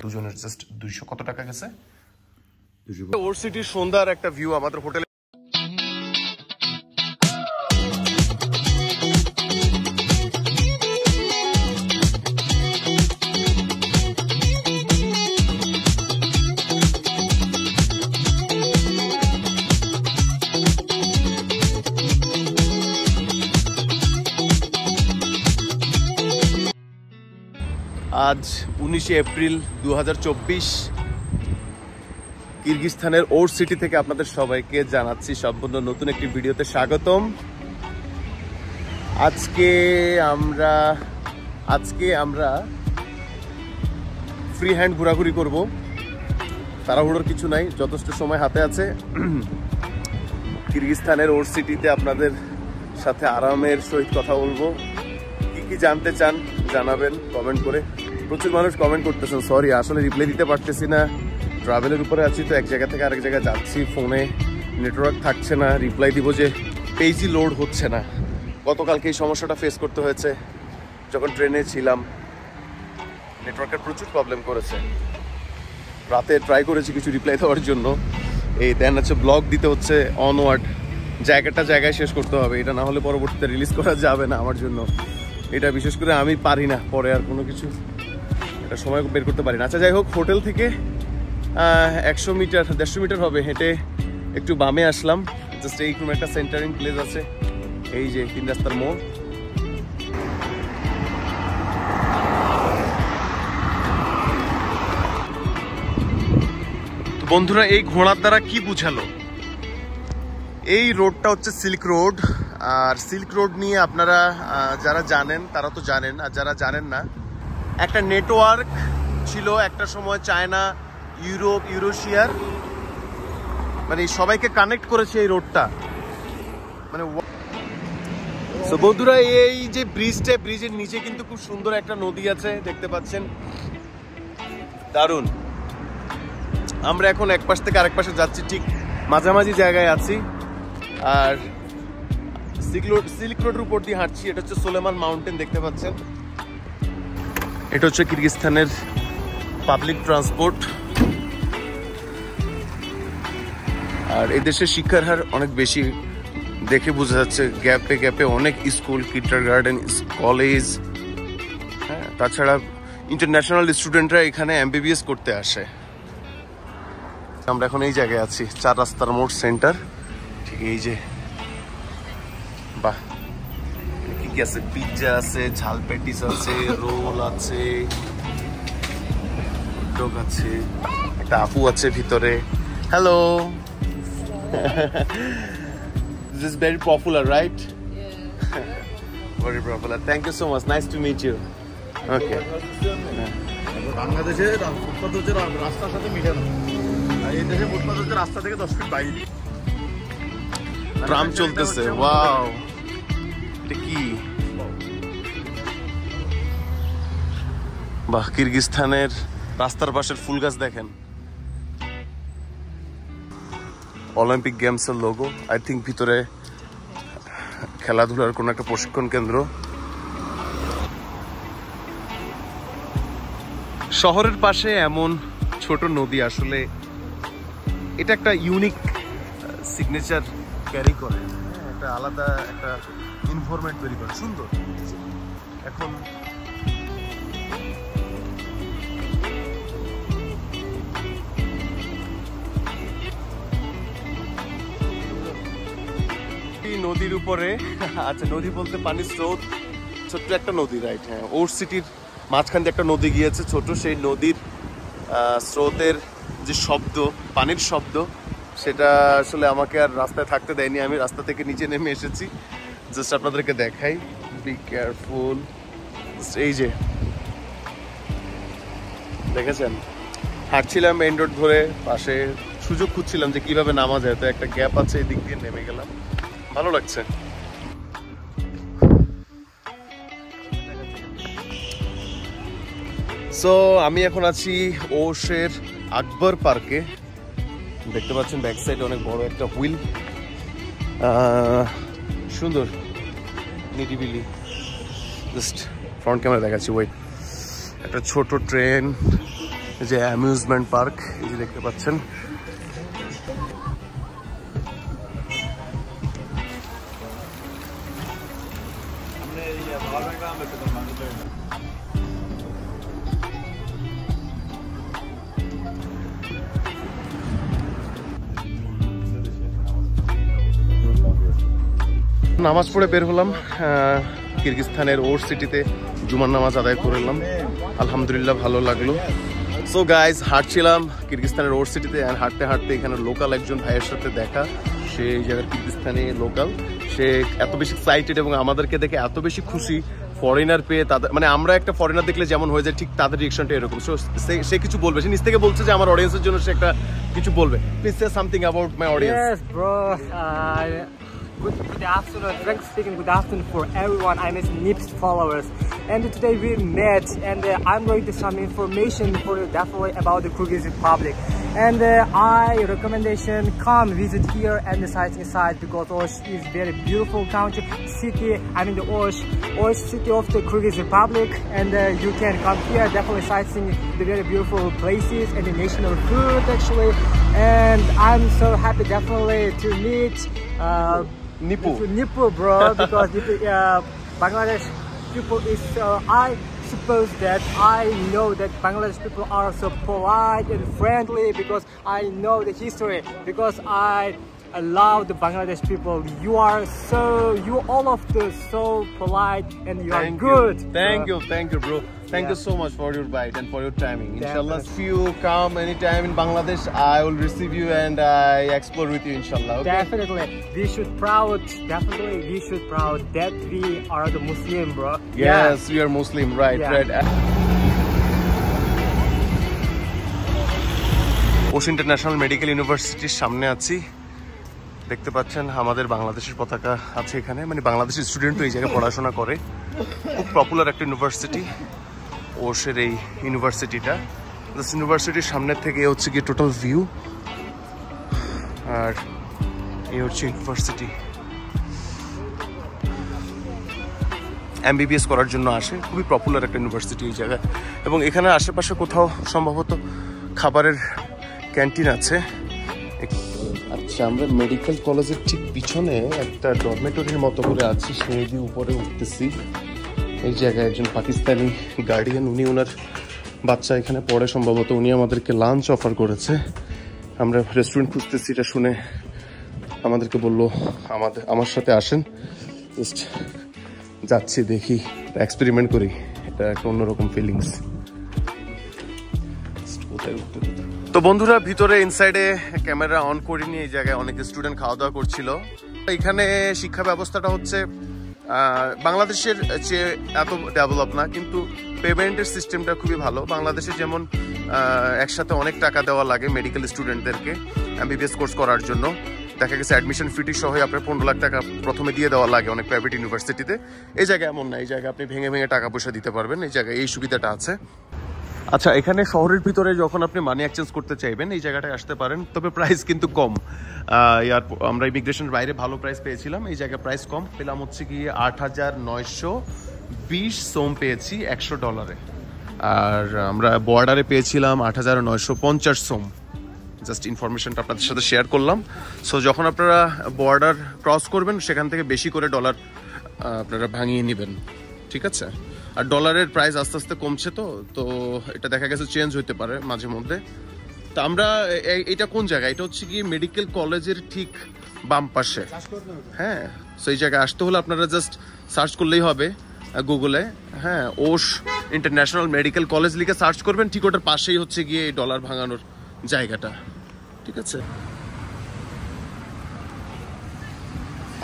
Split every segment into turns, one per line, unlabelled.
দুজনের জাস্ট 200 কত টাকা গেছে। ওর সিটির সন্ধ্যার একটা ভিউ আমাদের হোটেলে। আজ 19 এপ্রিল 2024 কিরগিজস্তানের ওর সিটি থেকে আপনাদের সবাইকে জানাচ্ছি সম্পূর্ণ নতুন একটি ভিডিওতে স্বাগতম। আজকে আমরা ফ্রি হ্যান্ড ঘোরাঘুরি করব, তাড়াহুড়োর কিছু নাই, যথেষ্ট সময় হাতে আছে। কিরগিজস্তানের ওর সিটিতে আপনাদের সাথে আরামের সহিত কথা বলবো। কি জানতে চান জানাবেন কমেন্ট করে। প্রচুর মানুষ কমেন্ট করতেছেন, সরি আসলে রিপ্লাই দিতে পারতেছি না, ট্রাভেলের উপরে আছি তো, এক জায়গা থেকে আরেক জায়গায় যাচ্ছি, ফোনে নেটওয়ার্ক থাকছে না, রিপ্লাই দিব যে পেজই লোড হচ্ছে না। গতকালকে এই সমস্যাটা ফেস করতে হয়েছে, যখন ট্রেনে ছিলাম নেটওয়ার্কের প্রচুর প্রবলেম করেছে। রাতে ট্রাই করেছি কিছু রিপ্লাই দেওয়ার জন্য, এই দেন হচ্ছে ব্লগ দিতে হচ্ছে অনওয়ার্ড, জায়গায় শেষ করতে হবে, এটা না হলে পরবর্তীতে রিলিজ করা যাবে না আমার জন্য। এটা বিশেষ করে আমি পারি না, পরে আর কোনো কিছু এটা সময় বের করতে পারি না। আচ্ছা যাই হোক, হোটেল থেকে 100 মিটার 150 মিটার হবে হেঁটে একটু বামে আসলাম, জাস্ট এইরকম একটা সেন্টারিং প্লেস আছে, এই যে 3 রাস্তার মোড়। তো বন্ধুরা, এই ঘোড়ার দ্বারা কি বুঝালো? এই রোডটা হচ্ছে সিল্ক রোড, আর সিল্ক রোড নিয়ে আপনারা যারা জানেন তারা তো জানেন, আর যারা জানেন না, একটা নেটওয়ার্ক ছিল একটা সময়, চায়না, ইউরোপ, ইউরেশিয়ার, মানে সবাইকে কানেক্ট করেছে এই রোডটা। মানে সো বন্ধুরা, এই যে ব্রিজের নিচে কিন্তু খুব সুন্দর একটা নদী আছে, দেখতে পাচ্ছেন, দারুণ। আমরা এখন এক পাশ থেকে আরেক পাশে যাচ্ছি, ঠিক মাঝামাঝি জায়গায় আছি, আর সিল্ক রোডের উপর দিয়ে হাঁটছি। এটা হচ্ছে সোলেমান মাউন্টেন, দেখতে পাচ্ছেন। এটা হচ্ছে কিরগিজস্তানের পাবলিক ট্রান্সপোর্ট, আর এদেশের শিক্ষার হার অনেক বেশি, দেখে বোঝা যাচ্ছে। গ্যাপে অনেক স্কুল, কিন্ডারগার্টেন, কলেজ, হ্যাঁ, তাছাড়া ইন্টারন্যাশনাল স্টুডেন্টরা এখানে MBBS করতে আসে। আমরা এখন এই জায়গায় আছি, 4 রাস্তার মোড় সেন্টার, ঠিক এই যে। বাহ, কি আছে, পিৎজা আছে, ঝাল প্যাটিস আছে, রোল আছে, ডগ আছে, একটা আপু আছে ভিতরে। Hello, this is very popular, right? Yeah. Very popular. Thank you so much. Nice to meet you. Okay.
বাংলাদেশে ফুটপাত হচ্ছে রাস্তার সাথে মিলে না, আর এই দেশে ফুটপাত হচ্ছে রাস্তা থেকে 10 ফিট বাইরে।
ট্রাম চলতেছে, ওয়াও, এটা কি? বাহ, কিরগিজস্তানের রাস্তার পাশের ফুল গাছ দেখেন। অলিম্পিক গেমসের লোগো, আই থিঙ্ক ভিতরে খেলাধুলার কোনো একটা প্রশিক্ষণ কেন্দ্র। শহরের পাশে এমন ছোট নদী, আসলে এটা একটা ইউনিক সিগনেচার ক্যারি করে, একটা আলাদা একটা ইনফরমেন্ট তৈরি করে, সুন্দর। এখন নদীর উপরে, আচ্ছা নদী বলতে পানির স্রোত, ছোট্ট একটা নদী, রাইট, হ্যাঁ। ওর সিটির মাঝখান দিয়ে একটা নদী গিয়েছে ছোট, সেই নদীর স্রোতের যে শব্দ, পানির শব্দ, সেটা আসলে আমাকে আর রাস্তায় থাকতে দেয়নি। আমি রাস্তা থেকে নিচে নেমে এসেছি, জাস্ট আপনাদেরকে দেখাই। Be careful. এই যে দেখেছেন, হাঁটছিলাম মেইন রোড ধরে, পাশে সুযোগ খুঁজছিলাম যে কিভাবে নামা যায়, তো একটা গ্যাপ আছে, এই দিক দিয়ে নেমে গেলাম, ভালো লাগছে। সো আমি এখন আছি ওশের আকবর পার্কে, দেখতে পাচ্ছেন ব্যাক সাইড অনেক বড় একটা হুইল, সুন্দর নিরিবিলি। জাস্ট ফ্রন্ট ক্যামেরা দেখাচ্ছি, ওয়েট, একটা ছোট ট্রেন এই যে অ্যামিউজমেন্ট পার্ক, এই যে দেখতে পাচ্ছেন। নামাজ পড়ে বের হলাম কিরগিজস্তানের ওর সিটিতে, জুমার নামাজ আদায় করলাম, আলহামদুলিল্লাহ ভালো লাগলো। সো গাইজ হাঁটছিলাম কিরগিজস্তানের ওর সিটিতে, আর হাঁটতে হাঁটতে এখানে লোকাল একজন ভাইয়ের সাথে দেখা। সে এই জায়গার কিরগিজস্তানে লোকাল, সে এত বেশি এক্সাইটেড এবং আমাদেরকে দেখে এত বেশি খুশি, ফরেনার পেয়ে তাদের, মানে আমরা একটা ফরেনার দেখলে যেমন হয়ে যায় ঠিক তাদের রিঅ্যাকশনটা এরকম। সে কিছু বলবে, সে নিজ থেকে বলছে যে আমার অডিয়েন্সের জন্য সে একটা কিছু বলবে। Please say something about my audience.
Yes, bro. Good afternoon, frankly speaking, good afternoon for everyone. I'm NIPS followers, and today we met, and I'm going to some information for you definitely about the Kyrgyz Republic. And I recommendation come visit here and the sites inside, because Osh is very beautiful country, city. I mean the Osh city of the Kyrgyz Republic, and you can come here definitely sightseeing the very beautiful places and the national food actually. And I'm so happy definitely to meet. Nipu, bro, because Bangladesh people is I suppose that I know that Bangladesh people are so polite and friendly, because I know the history, because I love the Bangladesh people. You all of the so polite, and you are good.
Thank you, bro. Thank you so much for your bite and for your timing. Inshallah, if you come anytime in Bangladesh, I will receive you and I explore with you, inshallah. Okay?
Definitely, we should proud that we are the Muslim, bro.
Yes, we are Muslim, right, right. Osh international medical ইউনিভার্সিটির সামনে আছি, দেখতে পাচ্ছেন আমাদের বাংলাদেশের পতাকা আছে এখানে, মানে বাংলাদেশের স্টুডেন্টও এই জায়গায় পড়াশোনা করে। খুব পপুলার একটা ইউনিভার্সিটি ওশের এই ইউনিভার্সিটিটা। ইউনিভার্সিটির সামনের থেকে হচ্ছে গিয়ে টোটাল ভিউ, আর এই হচ্ছে ইউনিভার্সিটি। MBBS করার জন্য আসে, খুবই পপুলার একটা ইউনিভার্সিটি এই জায়গায়। এবং এখানে আশেপাশে কোথাও সম্ভবত খাবারের ক্যান্টিন আছে। আচ্ছা, আমরা মেডিকেল কলেজের ঠিক পিছনে একটা ডরমেটরির মতো করে আছি, সেই দিয়ে উপরে উঠতেছি। এই জায়গায় একজন পাকিস্তানি গার্ডিয়ান, উনি ওনার বাচ্চা এখানে পড়ে সম্ভবত, উনি আমাদেরকে লাঞ্চ অফার করেছে। আমরা রেস্টুরেন্ট খুঁজতেছি, এটা শুনে আমাদেরকে বললো আমার সাথে আসেন, জাস্ট যাচ্ছি, দেখি, এক্সপেরিমেন্ট করি, এটা একটা অন্যরকম ফিলিংস। তো বন্ধুরা, ভিতরে ইনসাইডে ক্যামেরা অন করিনি, এই জায়গায় অনেক স্টুডেন্ট খাওয়া দাওয়া করছিল। এখানে শিক্ষা ব্যবস্থাটা হচ্ছে বাংলাদেশের চেয়ে এত ডেভেলপ না, কিন্তু পেমেন্টের সিস্টেমটা খুবই ভালো। বাংলাদেশে যেমন একসাথে অনেক টাকা দেওয়া লাগে মেডিকেল স্টুডেন্টদেরকে MBBS কোর্স করার জন্য, দেখা গেছে অ্যাডমিশন ফিটি সহ আপনার 15 লাখ টাকা প্রথমে দিয়ে দেওয়া লাগে অনেক প্রাইভেট ইউনিভার্সিটিতে। এই জায়গায় এমন না, এই জায়গায় আপনি ভেঙে ভেঙে টাকা পয়সা দিতে পারবেন, এই জায়গায় এই সুবিধাটা আছে। আচ্ছা, এখানে শহরের ভিতরে যখন আপনি মানি এক্সচেঞ্জ করতে চাইবেন এই জায়গাটায় আসতে পারেন, তবে প্রাইস কিন্তু কম। আমরা ইমিগ্রেশনের বাইরে ভালো প্রাইস পেয়েছিলাম, এই জায়গায় প্রাইস কম পেলাম, হচ্ছে গিয়ে 8,920 সোম পেয়েছি $100, আর আমরা বর্ডারে পেয়েছিলাম 8,950 সোম। জাস্ট ইনফরমেশনটা আপনাদের সাথে শেয়ার করলাম। সো যখন আপনারা বর্ডার ক্রস করবেন সেখান থেকে বেশি করে ডলার আপনারা ভাঙিয়ে নেবেন, ঠিক আছে? আর ডলারের প্রাইস আস্তে আস্তে কমছে, তো এটা দেখা গেছে চেঞ্জ হইতে পারে মাঝে মধ্যে। তো আমরা এটা কোন জায়গা, এটা হচ্ছে কি মেডিকেল কলেজের ঠিক বাম পাশে। হ্যাঁ, সো এই জায়গায় আসতে হলে আপনারা জাস্ট সার্চ করলেই হবে গুগলে, হ্যাঁ, ওশ ইন্টারন্যাশনাল মেডিকেল কলেজ লিখে সার্চ করবেন, ঠিক ওটার পাশেই হচ্ছে গিয়ে এই ডলার ভাঙানোর জায়গাটা, ঠিক আছে?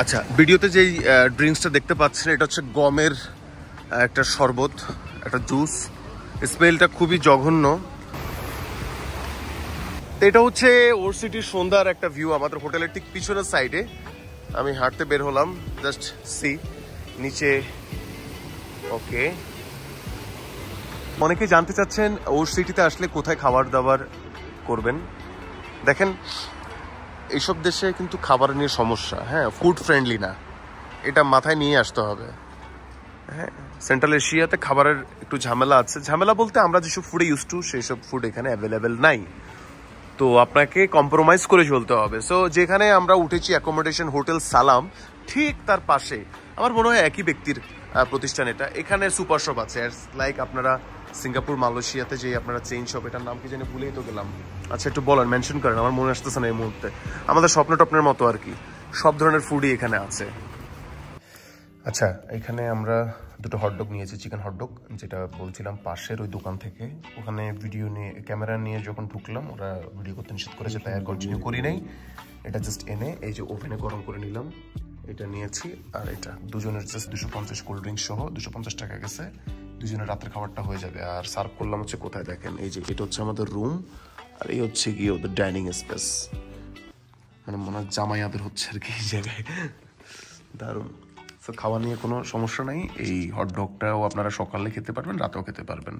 আচ্ছা, ভিডিওতে যেই ড্রিঙ্কসটা দেখতে পাচ্ছেন এটা হচ্ছে গমের একটা শরবত, একটা জুস, স্মেলটা খুবই জঘন্য। তো এটা হচ্ছে ওর সিটির সন্ধ্যার একটা ভিউ, আমাদের হোটেলের ঠিক পিছনের সাইডে। আমি হাঁটতে বের হলাম, জাস্ট সি নিচে। ওকে, অনেকে জানতে চাচ্ছেন ওর সিটিতে আসলে কোথায় খাবার দাবার করবেন। দেখেন, এইসব দেশে কিন্তু খাবার নিয়ে সমস্যা, হ্যাঁ, ফুড ফ্রেন্ডলি না, এটা মাথায় নিয়ে আসতে হবে। হ্যাঁ, সেন্ট্রাল এশিয়াতে খাবারের একটু ঝামেলা আছে। ঝামেলা বলতে আমরা যেসব ফুডে ইউজ টু সেই সব ফুড এখানে অ্যাভেলেবেল নাই, তো আপনাকে কম্প্রোমাইজ করে চলতে হবে। সো যেখানে আমরা উঠেছি অ্যাকোমোডেশন হোটেল সালাম, ঠিক তার পাশে আমার মনে হয় একই ব্যক্তির প্রতিষ্ঠান এটা। এখানে সুপার শপ আছে, লাইক আপনারা সিঙ্গাপুর মালয়েশিয়াতে যে আপনারা চেইন শপ, এটার নাম কি জানি ভুলেই তো গেলাম। আচ্ছা একটু বলেন, মেনশন করেন, আমার মনে আসতেছে না এই মুহূর্তে। আমাদের স্বপ্ন টপ্নের মতো আর কি, সব ধরনের ফুডই এখানে আছে। আচ্ছা, এখানে আমরা দুটো হটডগ নিয়েছি, চিকেন হটডগ, যেটা বলছিলাম পাশের ওই দোকান থেকে। ওখানে ভিডিও নিয়ে ক্যামেরা নিয়ে যখন ঢুকলাম ওরা ভিডিও করতে নিষেধ করেছে, তাই আর কন্টিনিউ করি নাই। এটা জাস্ট এনে এই যে ওভেনে গরম করে নিলাম, এটা নিয়েছি। আর এটা দুজনের জাস্ট 250 কোল্ড ড্রিঙ্কস সহ 250 টাকা গেছে, দুজনের রাতের খাবারটা হয়ে যাবে। আর সার্ভ করলাম হচ্ছে কোথায় দেখেন, এই যে এটা হচ্ছে আমাদের রুম, আর এই হচ্ছে গিয়ে ওদের ডাইনিং স্পেস, মানে মনে হয় জামাইয়াদের হচ্ছে আর কি এই জায়গায়। দারুণ। তো খাওয়া নিয়ে কোনো সমস্যা নাই। এই হটডগটাও আপনারা সকালে খেতে পারবেন, রাতেও খেতে পারবেন।